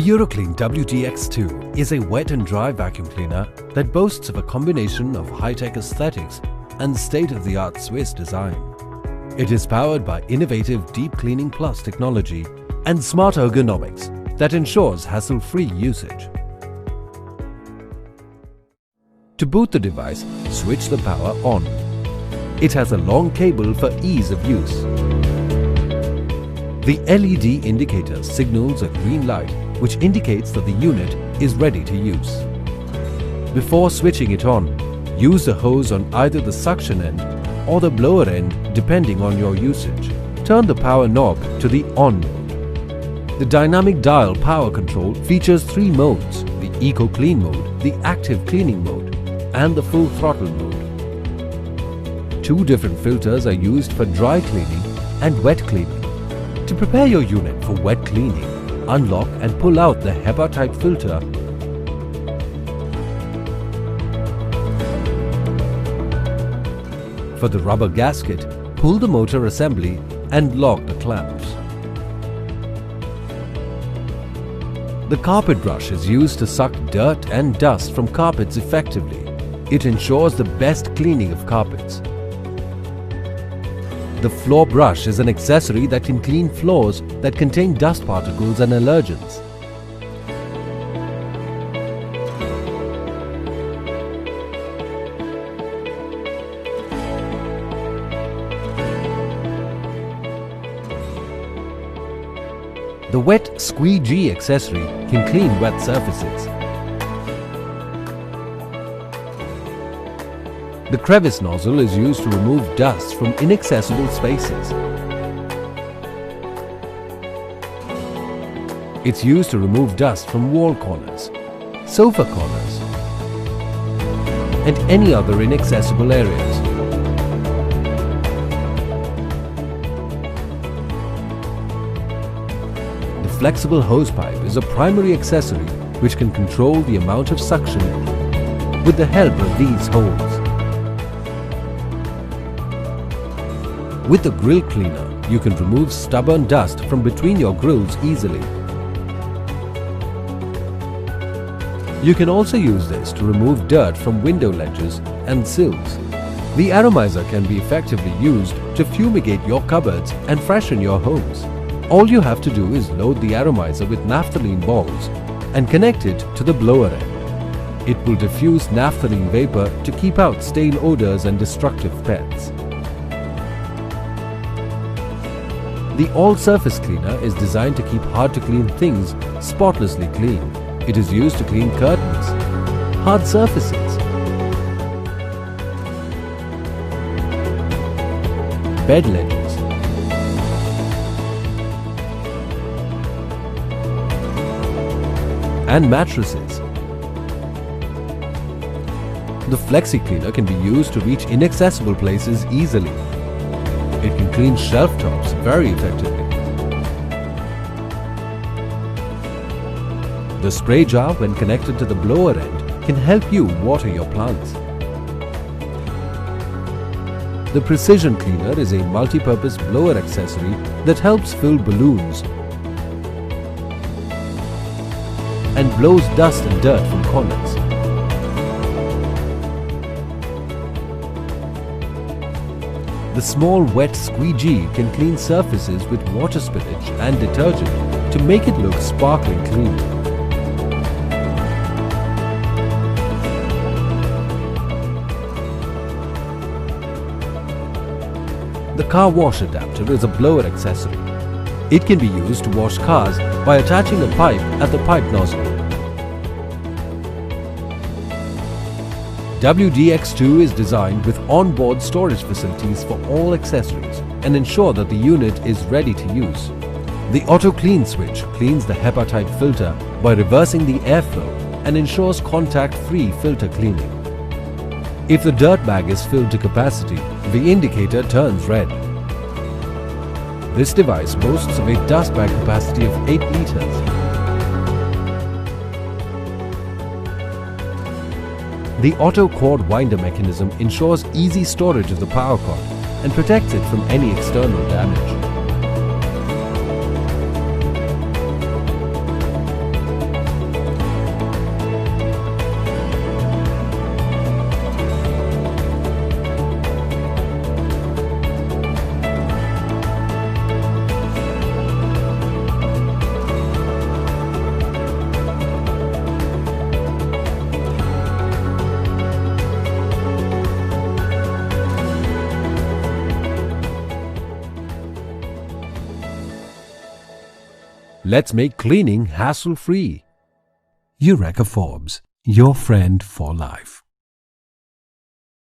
The Euroclean WTX2 is a wet and dry vacuum cleaner that boasts of a combination of high-tech aesthetics and state-of-the-art Swiss design. It is powered by innovative Deep Cleaning Plus technology and smart ergonomics that ensures hassle-free usage. To boot the device, switch the power on. It has a long cable for ease of use. The LED indicator signals a green light, which indicates that the unit is ready to use. Before switching it on, use the hose on either the suction end or the blower end depending on your usage. Turn the power knob to the on mode. The dynamic dial power control features 3 modes: the Euroclean mode, the active cleaning mode, and the full throttle mode. 2 different filters are used for dry cleaning and wet cleaning. To prepare your unit for wet cleaning, unlock and pull out the HEPA type filter. For the rubber gasket, pull the motor assembly and lock the clamps. The carpet brush is used to suck dirt and dust from carpets effectively. It ensures the best cleaning of carpets. The floor brush is an accessory that can clean floors that contain dust particles and allergens. The wet squeegee accessory can clean wet surfaces. The crevice nozzle is used to remove dust from inaccessible spaces. It's used to remove dust from wall corners, sofa corners, and any other inaccessible areas. The flexible hosepipe is a primary accessory which can control the amount of suction with the help of these holes. With the grill cleaner, you can remove stubborn dust from between your grills easily. You can also use this to remove dirt from window ledges and sills. The atomizer can be effectively used to fumigate your cupboards and freshen your homes. All you have to do is load the atomizer with naphthalene balls and connect it to the blower end. It will diffuse naphthalene vapor to keep out stain odors and destructive pets. The all-surface cleaner is designed to keep hard-to-clean things spotlessly clean. It is used to clean curtains, hard surfaces, bed lintels, and mattresses. The Flexi Cleaner can be used to reach inaccessible places easily. It can clean shelf tops very effectively. The spray jar, when connected to the blower end, can help you water your plants. The Precision Cleaner is a multi-purpose blower accessory that helps fill balloons and blows dust and dirt from corners. The small wet squeegee can clean surfaces with water spillage and detergent to make it look sparkling clean. The car wash adapter is a blower accessory. It can be used to wash cars by attaching a pipe at the pipe nozzle. WTX2 is designed with on-board storage facilities for all accessories and ensure that the unit is ready to use. The auto clean switch cleans the HEPA type filter by reversing the airflow and ensures contact-free filter cleaning. If the dirt bag is filled to capacity, the indicator turns red. This device boasts of a dust bag capacity of 8 liters. The auto cord winder mechanism ensures easy storage of the power cord and protects it from any external damage. Let's make cleaning hassle-free. Eureka Forbes, your friend for life.